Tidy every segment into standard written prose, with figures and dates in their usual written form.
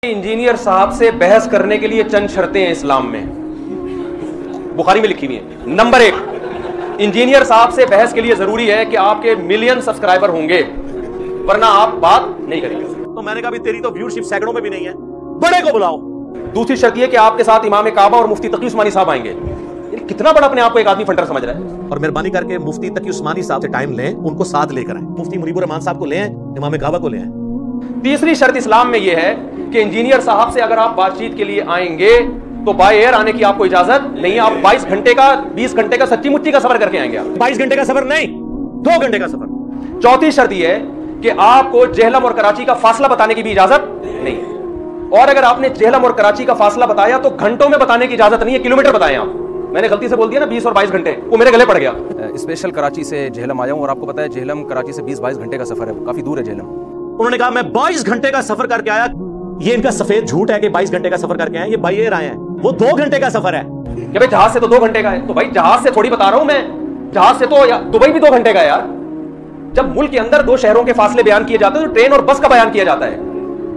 Engineer साहब से बहस करने के लिए चंद शर्तें हैं इस्लाम में, बुखारी में लिखी हुई है। नंबर 1, इंजीनियर साहब से बहस के लिए जरूरी है कि आपके मिलियन सब्सक्राइबर होंगे, वरना आप बात नहीं करेंगे। तो मैंने कहा तेरी तो व्यूअरशिप सैकड़ों में भी नहीं है, बड़े को बुलाओ। दूसरी शर्त यह कि आपके साथ इमाम काबा और मुफ्ती तकी उस्मानी साहब आएंगे। कितना बड़ा अपने आप को एक आदमी फंडर समझ रहा है। और मेहरबानी करके मुफ्ती तकी उस्मानी साहब से टाइम लें, उनको साथ लेकर आए। मुफ्ती मुनीबुर रहमान साहब को ले आए, इमाम काबा को ले आए। तीसरी शर्त इस्लाम में यह है कि इंजीनियर साहब से अगर आप बातचीत के लिए आएंगे तो बाय एयर आने की आपको इजाजत नहीं है। आप 22 घंटे का 20 घंटे का सच्ची मुच्ची का सफर करके आएंगे। आप 22 घंटे का सफर नहीं, 2 घंटे का सफर। चौथी शर्त यह है कि आपको जेहलम और कराची का फासला बताने की भी इजाजत नहीं है। और अगर आपने जेहलम और कराची का फासला बताया तो घंटों में बताने की इजाजत नहीं है, किलोमीटर बताएं आप। मैंने गलती से बोल दिया ना 20 और 22 घंटे, वो मेरे गले पड़ गया। स्पेशल कराची से जेहलम आया हूं और आपको पता है जेहलम कराची से 20-22 घंटे का सफर है, काफी दूर है जेहलम। उन्होंने कहा मैं 22 घंटे का सफर करके आया। ये इनका सफेद झूठ है कि 22 घंटे का सफर करके आए, ये बाय एयर आए हैं। वो 2 घंटे का सफर है। कि भाई जहाज से तो 2 घंटे का है, तो भाई जहाज से थोड़ी बता रहा हूं मैं, जहाज से तो दुबई भी 2 घंटे का है यार। जब मुल्क के अंदर 2 शहरों के फासले बयान किए जाते हैं तो ट्रेन और बस का बयान किया जाता है,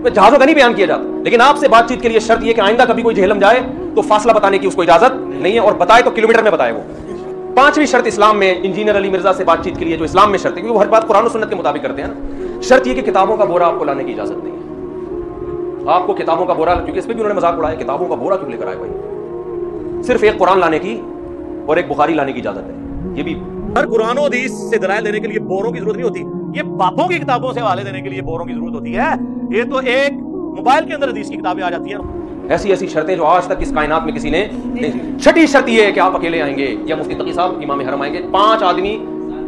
तो जहाजों का नहीं बयान किया जाता। लेकिन आपसे बातचीत के लिए शर्त यह कि आइंदा कभी कोई जेहलम जाए तो फासला बताने की उसको इजाजत नहीं है, और बताए तो किलोमीटर में बताए वो। 5वीं शर्त इस्लाम में इंजीनियर अली मिर्जा से बातचीत के लिए जो इस्लाम में शर्त है, क्योंकि वो हर बात कुरान और सुन्नत के मुताबिक करते हैं ना। शर्त यह कि किताबों का बोरा आपको लाने की इजाजत नहीं है। आपको किताबों का बोरा, क्योंकि इस पे भी उन्होंने मजाक उड़ाया, किताबों का बोरा क्यों लेकर आए भाई? सिर्फ एक कुरान लाने की और एक बुखारी लाने की इजाजत है। ये भी हर कुरान और हदीस से दलाइल देने के लिए बोरों की जरूरत नहीं होती, ये बापों की किताबों से हवाले देने के लिए बोरों की जरूरत होती है। ये तो एक मोबाइल के अंदर हदीस की किताबें आ जाती हैं। ऐसी ऐसी शर्तें जो आज तक इस कायनात में किसी ने नहीं। छठी शर्त यह है कि आप अकेले आएंगे या मुफ्ती तकी साहब इमाम हरम आएंगे। 5 आदमी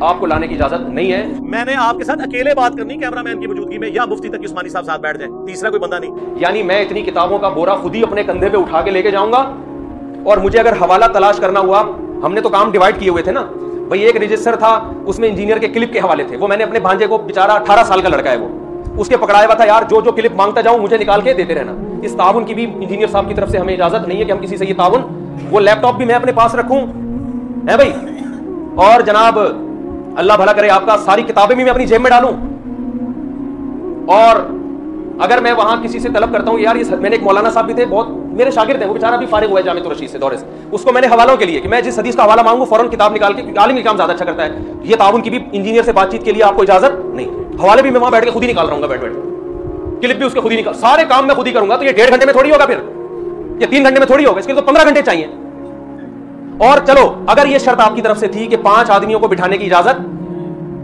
आपको लाने की इजाजत नहीं है। मैंने आपके साथ अकेले बात करनी कैमरामैन की मौजूदगी में, या मुफ्ती तकी उस्मानी साहब साथ बैठ जाए, तीसरा कोई बंदा नहीं। यानी मैं इतनी किताबों का बोरा खुद ही अपने कंधे पे उठा के लेके जाऊंगा, और मुझे अगर हवाला तलाश करना हुआ, हमने तो काम डिवाइड किए हुए थे ना भाई। एक रजिस्टर था, उसमें इंजीनियर के क्लिप के हवाले थे, वो मैंने अपने भांजे को, बेचारा 18 साल का लड़का है वो, उसके पकड़ाया हुआ था यार, जो जो क्लिप मांगता जाऊं मुझे निकाल के देते रहना। इस ताउन की भी इंजीनियर साहब की तरफ से हमें इजाजत नहीं है कि हम किसी से ये ताउन, वो लैपटॉप भी मैं अपने पास रखूं है भाई। और जनाब अल्लाह भला करे आपका, सारी किताबें भी मैं अपनी जेब में डालूं। और अगर मैं वहां किसी से तलब करता हूं यार, ये मैंने एक मौलाना साहब भी थे, बहुत मेरे शागिर्द हैं, वो बेचारा भी फारिग हुआ है जामिअतुर रशीद से दौरे से, उसको मैंने हवालों के लिए कि मैं जिस हदीस का हवाला मांगू फौरन किताब निकाल के, आलिम काम ज्यादा अच्छा करता है। ये ताउन की भी इंजीनियर से बातचीत के लिए आपको इजाजत नहीं। हवाले भी मैं वहां बैठ के खुद ही निकाल रहा हूँ, बैठ बैठ क्लिप भी उसके खुद ही निकाल, सारे काम मैं खुद ही करूंगा। तो ये 1.5 घंटे में थोड़ी होगा, फिर ये 3 घंटे में थोड़ी होगा, इसके लिए तो 15 घंटे चाहिए। और चलो अगर ये शर्त आपकी तरफ से थी कि 5 आदमियों को बिठाने की इजाजत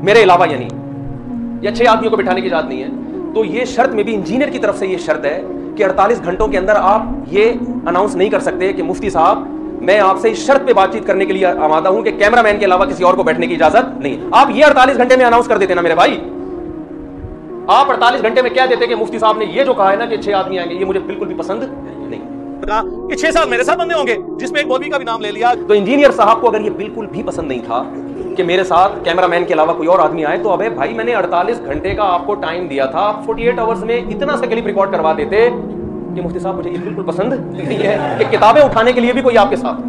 मेरे अलावा, यानी या 6 आदमियों को बिठाने की इजाजत नहीं है, तो ये शर्त में भी इंजीनियर की तरफ से ये शर्त है कि 48 घंटों के अंदर आप ये अनाउंस नहीं कर सकते कि मुफ्ती साहब मैं आपसे इस शर्त पे बातचीत करने के लिए आमादा हूं कि कैमरामैन के अलावा किसी और को बैठने की इजाजत नहीं। आप ये 48 घंटे में अनाउंस कर देते ना मेरे भाई। आप 48 घंटे में क्या देते कि मुफ्ती साहब ने ये जो कहा है ना कि 6 आदमी आएंगे, ये मुझे बिल्कुल भी पसंद नहीं। ये 6 साल मेरे साथ बंदे होंगे, जिसमें एक मौलवी का भी नाम ले लिया। तो इंजीनियर साहब को अगर ये बिल्कुल भी पसंद नहीं था कि मेरे साथ कैमरामैन के अलावा कोई और आदमी आए, तो अबे भाई मैंने 48 घंटे का आपको टाइम दिया था, 48 आवर्स में इतना सा क्लिप रिकॉर्ड करवा देते कि मुफ्ती साहब मुझे ये बिल्कुल पसंद नहीं है कि किताबें उठाने के लिए भी कोई आपके साथ।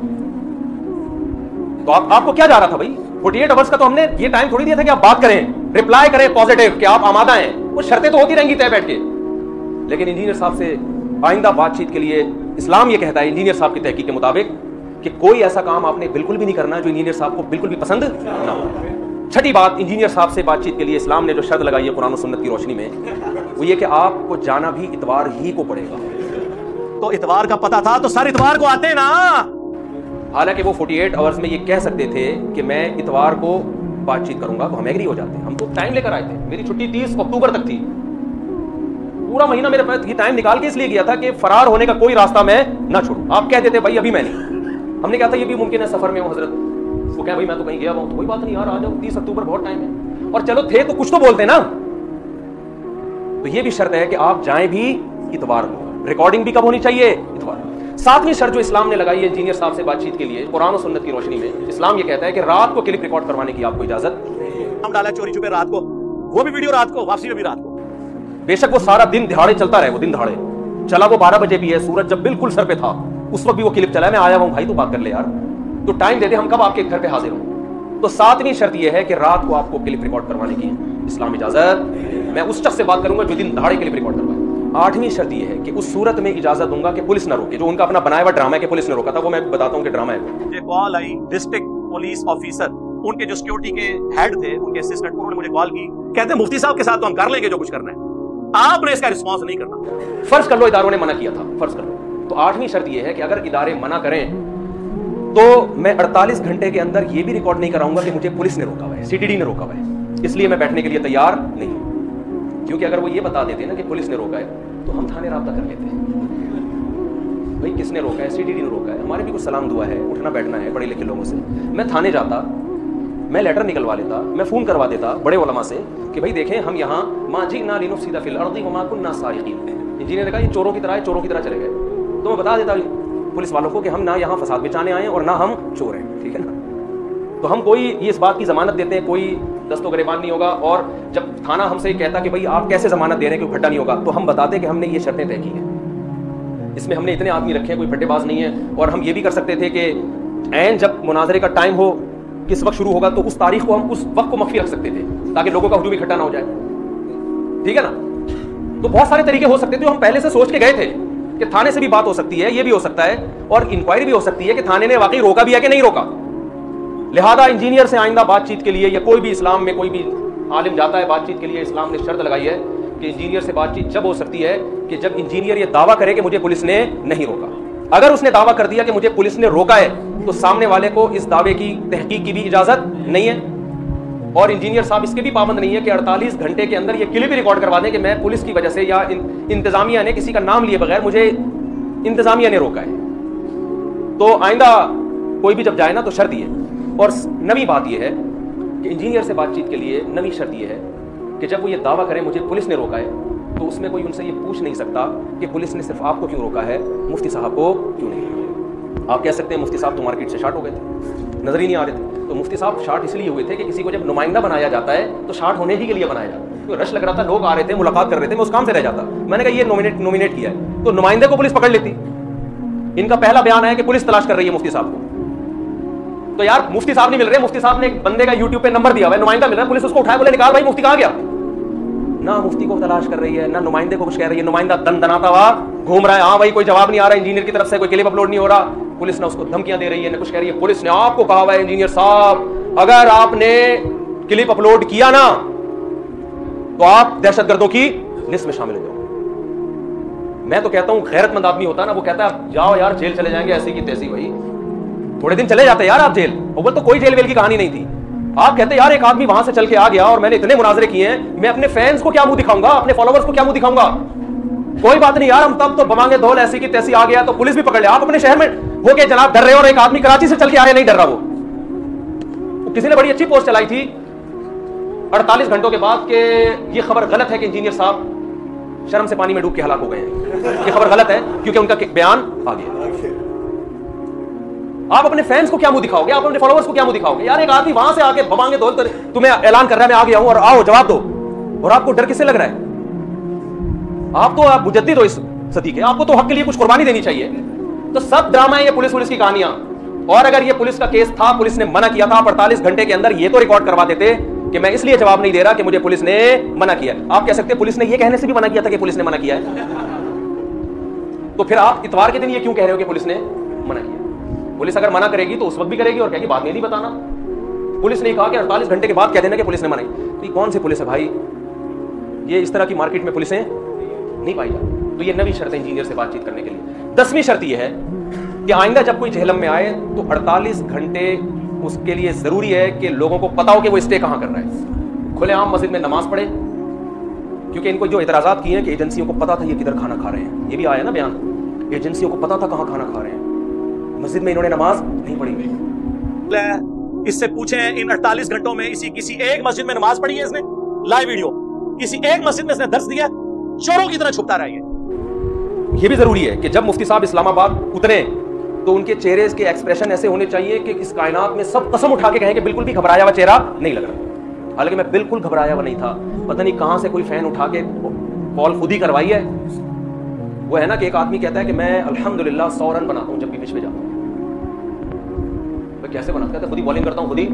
तो आपको क्या जा रहा था भाई? 48 आवर्स का तो हमने ये टाइम थोड़ी दिया था कि आप बात करें, रिप्लाई करें पॉजिटिव कि आप आमादा हैं। वो शर्तें तो होती रहेंगी तय बैठ के। लेकिन इंजीनियर साहब से आइंदा बातचीत के लिए इस्लाम ये कहता है इंजीनियर साहब की तहकीक के मुताबिक कि कोई ऐसा काम आपने बिल्कुल भी नहीं करना जो इंजीनियर साहब को बिल्कुल भी पसंद ना हो। छठी बात, इंजीनियर साहब से बातचीत के लिए इस्लाम ने जो शर्त लगाई है कुरान और सुन्नत की रोशनी में, वो ये कि आपको जाना भी इतवार ही को पड़ेगा। तो इतवार का पता था तो सर इतवार को आते ना। हालांकि वो 48 आवर्स में ये कह सकते थे कि मैं इतवार को बातचीत करूंगा, तो हम एग्री हो जाते। हम तो टाइम लेकर आए थे, मेरी छुट्टी 30 अक्टूबर तक थी, पूरा महीना मेरे पास ये टाइम निकाल के इसलिए गया था कि फरार होने का कोई रास्ता मैं ना छोड़ूं। आप कहते थे भाई अभी मैं नहीं, हमने कहा था ये भी मुमकिन है सफर में हूं हजरत, वो क्या भाई मैं तो कहीं गया हुआ हूं, तो कोई बात नहीं यार आ जाओ, 30 अक्टूबर बहुत टाइम है। और चलो थे तो कुछ तो बोलते ना। तो ये भी शर्त है कि आप जाएं भी इतवार को, रिकॉर्डिंग भी कब होनी चाहिए? इतवार। 7वीं शर्त जो इस्लाम ने लगाई है इंजीनियर साहब से बातचीत के लिए कुरान और सुन्नत की रोशनी में, इस्लाम ये कहता है कि रात को क्लिप रिकॉर्ड करवाने की आपको इजाजत। हम डाला चोरी छुपे रात को, वो भी वीडियो रात को, वापसी में भी रात को। बेशक वो सारा दिन दिहाड़े चलता रहे, वो दिन दिहाड़े चला, वो 12 बजे भी है, सूरज जब बिल्कुल सर पे था उस वक्त भी वो क्लिप चला। मैं आया हूं भाई, तो बात कर ले यार, तो टाइम दे दे, हम कब आपके घर पे हाजिर हों। तो 7वीं शर्त यह है कि रात को आपको क्लिप रिकॉर्ड करवाने की इस्लाम इजाजत। मैं उस शख्स से बात करूंगा जो दिन दहाड़े क्लिप रिकॉर्ड करवाए। 8वीं शर्त यह है कि उस सूरत में इजाजत दूंगा कि पुलिस न रोके। जो उनका अपना बनाया हुआ ड्रामा है कि पुलिस ने रोका था, वो मैं बताता हूं कि ड्रामा है। मुझे कॉल आई, डिस्ट्रिक्ट पुलिस ऑफिसर, उनके जो सिक्योरिटी के हेड थे, उनके असिस्टेंट, उन्होंने मुझे कॉल की, कहते हैं मुफ्ती साहब के साथ तो हम कर लेंगे जो कुछ करना है, आपने इसका रिस्पॉन्स नहीं करना। फर्ज कर लो इदारों ने मना किया था, फर्ज कर लो, तो 8वीं शर्त यह है कि अगर इदारे मना करें तो मैं 48 घंटे के अंदर यह भी रिकॉर्ड नहीं कराऊंगा कि मुझे पुलिस ने रोका हुआ है, सीटीडी ने रोका हुआ है, इसलिए मैं बैठने के लिए तैयार नहीं हूं। क्योंकि अगर वो ये बता देते ना कि पुलिस ने रोका है तो हम थाने राब्ता कर लेते हैं, भाई किसने रोका है, सीटीडी ने रोका है, हमारे भी कुछ सलाम दुआ है, उठना बैठना है पढ़े लिखे लोगों से। मैं थाने जाता, मैं लेटर निकलवा लेता, मैं फोन करवा देता बड़े उलमा से कि भाई देखें हम यहाँ माजीना लिनुफसिदा फिल अर्दी वमा कुन्ना सारिकीन। इंजीनियर ने कहा ये चोरों की तरह है, चोरों की तरह चले गए, तो मैं बता देता पुलिस वालों को कि हम ना यहाँ फसाद बिचाने आए और ना हम चोर हैं, ठीक है ना। तो हम कोई ये इस बात की जमानत देते हैं, कोई दस्तो गिरबान नहीं होगा। और जब थाना हमसे कहता कि भाई आप कैसे जमानत दे रहे हैं, कोई फड्डा नहीं होगा, तो हम बताते कि हमने ये शर्तें तय की हैं, इसमें हमने इतने आदमी रखे हैं, कोई फड्डेबाज नहीं है। और हम ये भी कर सकते थे कि ऐन जब मुनाजरे का टाइम हो, किस वक्त शुरू होगा, तो उस तारीख को हम उस वक्त को मख्फी रख सकते थे ताकि लोगों का हुजूम इकट्ठा ना हो जाए, ठीक है ना। तो बहुत सारे तरीके हो सकते थे, हम पहले से सोच के गए थे कि थाने से भी बात हो सकती है, ये भी हो सकता है, और इंक्वायरी भी हो सकती है कि थाने ने वाकई रोका भी है कि नहीं रोका। लिहाजा इंजीनियर से आइंदा बातचीत के लिए, या कोई भी इस्लाम में कोई भी आलिम जाता है बातचीत के लिए, इस्लाम ने शर्त लगाई है कि इंजीनियर से बातचीत जब हो सकती है कि जब इंजीनियर ये दावा करे कि मुझे पुलिस ने नहीं रोका। अगर उसने दावा कर दिया कि मुझे पुलिस ने रोका है, तो सामने वाले को इस दावे की तहकीक की भी इजाजत नहीं है, और इंजीनियर साहब इसके भी पाबंद नहीं है कि 48 घंटे के अंदर ये क्लिप भी रिकॉर्ड करवा दें कि मैं पुलिस की वजह से या इंतजामिया ने, किसी का नाम लिए बगैर, मुझे इंतजामिया ने रोका है। तो आइंदा कोई भी जब जाए ना तो शर्त ये, और नवी बात यह है कि इंजीनियर से बातचीत के लिए नवी शर्त यह है कि जब वो ये दावा करें मुझे पुलिस ने रोका है, तो उसमें कोई उनसे ये पूछ नहीं सकता कि पुलिस ने सिर्फ आपको क्यों रोका है, मुफ्ती साहब को क्यों नहीं रोका। आप कह सकते हैं मुफ्ती साहब तो मार्केट से शार्ट हो गए थे, नजर ही नहीं आ रहे थे। तो मुफ्ती साहब शार्ट इसलिए हुए थे कि किसी को जब नुमाइंदा बनाया जाता है तो शार्ट होने ही के लिए बनाया जाता है। तो रश लग रहा था, लोग आ रहे थे, मुलाकात कर रहे थे, मैं उस काम से रह जाता। मैंने कहा ये नॉमिनेट किया है, तो नुमाइंदे को पुलिस पकड़ लेती। इनका पहला बयान है कि पुलिस तलाश कर रही है मुफ्ती साहब को, तो यार मुफ्ती साहब नहीं मिल रहे, मुफ्ती साहब ने एक बंदे का यूट्यूब पे नंबर दिया हुआ है, नुमाइंदा मिल रहा है, पुलिस उसको उठाए, बोले निकाल भाई मुफ्ती कहां गया। ना मुफ्ती को तलाश कर रही है, ना नुमाइंदे को कुछ कह रही है, नुमाइंदा दन दनाता हुआ घूम रहा है, हाँ भाई कोई जवाब नहीं आ रहा इंजीनियर की तरफ से, कोई क्लिप अपलोड नहीं हो रहा, पुलिस ने उसको धमकियां दे रही है, ना कुछ कह रही है। पुलिस ने आपको कहा हुआ है इंजीनियर साहब, अगर आपने क्लिप अपलोड किया ना तो आप दहशतगर्दों की लिस्ट में शामिल हो जाओ। मैं तो कहता हूं गैरतमंद आदमी होता ना, वो कहता है जाओ यार जेल चले जाएंगे, ऐसी की तैसी, भाई थोड़े दिन चले जाते यार आप जेल। अव्वल तो कोई जेल वेल की कहानी नहीं थी, आप कहते यार एक आदमी वहां से चल के आ गया और मैंने इतने मुनाजरे किए हैं, मैं अपने फैंस को क्या मुंह दिखाऊंगा, अपने फॉलोवर्स को क्या मुंह दिखाऊंगा। कोई बात नहीं यार, हम तब तो बमांगे धोल, ऐसी की तैसी आ गया तो पुलिस भी पकड़ लिया। आप अपने शहर में हो के जनाब डर रहे हो, और एक आदमी कराची से चल के आ रहे नहीं डर रहा। वो किसी ने बड़ी अच्छी पोस्ट चलाई थी 48 घंटों के बाद कि ये खबर गलत है कि इंजीनियर साहब शर्म से पानी में डूब के हलाक हो गए हैं। ये खबर गलत है क्योंकि उनका बयान आ गया। आप अपने फैंस को क्या मुंह दिखाओगे, आप अपने फॉलोअर्स को क्या मुंह दिखाओगे। यार एक आदमी वहां से आके बमांगे धोल तुम्हें ऐलान कर रहा है मैं आ गया हूं और आओ जवाब दो, और आपको डर किससे लग रहा है। आप मुजद्दिद हो इस सदी के, आपको तो हक के लिए कुछ कुर्बानी देनी चाहिए। तो सब ड्रामा है ये पुलिस की कहानियां। और अगर ये पुलिस का केस था, पुलिस ने मना किया था, आप 48 घंटे के अंदर ये तो रिकॉर्ड करवा देते कि मैं इसलिए जवाब नहीं दे रहा कि मुझे पुलिस ने मना किया। आप कह सकते पुलिस ने ये कहने से भी मना किया था कि पुलिस ने मना किया है, तो फिर आप इतवार के दिन ये क्यों कह रहे हो कि पुलिस ने मना किया। पुलिस अगर मना करेगी तो उस वक्त भी करेगी और कहेगी बाद में नहीं बताना। पुलिस ने कहा कि 48 घंटे के बाद कह देना कि पुलिस ने मना। तो ये कौन सी पुलिस है भाई, ये इस तरह की मार्केट में पुलिसें नहीं पाई जाती। तो ये नवी शर्त है इंजीनियर से बातचीत करने के लिए। 10वीं शर्त ये है कि आइंदा जब कोई झेलम में आए तो 48 घंटे उसके लिए जरूरी है कि लोगों को पता हो कि वो स्टे कहां कर रहा है। खुलेआम मस्जिद में नमाज पढ़े, क्योंकि इनको जो इतराजात किए हैं कि एजेंसियों को पता था ये किधर खाना खा रहे हैं, ये भी आया ना बयान, एजेंसियों को पता था कहां खाना खा रहे हैं, मस्जिद में इन्होंने नमाज नहीं पढ़ी हुई। इससे पूछें इन 48 घंटों में किसी एक मस्जिद में नमाज पढ़ी है इसने, लाइव वीडियो, किसी एक मस्जिद में इसने दर्स दिया, चोरों की तरह छुपता रहा है। ये भी जरूरी है कि जब मुफ्ती साहब इस्लामाबाद उतरे तो उनके चेहरे के एक्सप्रेशन ऐसे होने चाहिए कि इस कायनात में सब कसम उठा के कहें कि बिल्कुल भी घबराया हुआ चेहरा नहीं लग रहा। हालांकि मैं बिल्कुल घबराया हुआ नहीं था, पता नहीं कहां से कोई फैन उठा के कॉल खुद ही करवाई है। वो है ना कि एक आदमी कहता है कि मैं अल्हम्दुलिल्लाह 100 रन बनाता हूं जब भी पिच पे जाता हूं। मैं कैसे बनाता है, खुद ही बॉलिंग करता हूं, खुद ही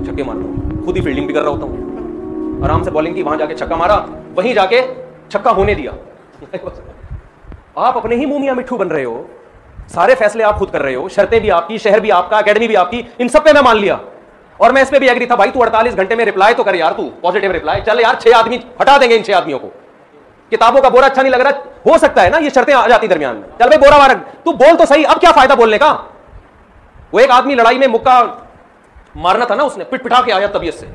छक्के मारता हूं, खुद ही फील्डिंग भी कर रहा होता हूं। आराम से बॉलिंग की, वहां जाके छक्का मारा, वहीं जाके छक्का होने दिया, आप अपने ही मुंह मियां मिट्ठू बन रहे हो, सारे फैसले आप खुद कर रहे हो, शर्तें भी आपकी, शहर भी आपका, एकेडमी भी आपकी, इन सब पे मैं मान लिया और मैं इस पे भी एग्री था। भाई तू 48 घंटे में रिप्लाई तो कर यार, तू पॉजिटिव रिप्लाई। चल यार 6 आदमी हटा देंगे, इन 6 आदमियों को। किताबों का बोरा अच्छा नहीं लग रहा, हो सकता है ना ये शर्तें आ जाती दरमियान में। चल भाई बोरा मार, तू बोल तो सही, अब क्या फायदा बोलने का। वो एक आदमी लड़ाई में मुक्का मारना था ना, उसने पिट पिटा के आया तबीयत से,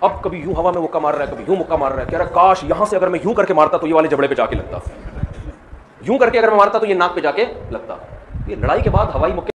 अब कभी यूं हवा में मुक्का मार रहा है, कभी यूं मुक्का मार रहा है। कह रहा काश यहां से अगर मैं यूं करके मारता तो ये वाले जबड़े पे जाके लगता, यूं करके अगर मैं मारता तो ये नाक पे जाके लगता। ये लड़ाई के बाद हवाई मुक्के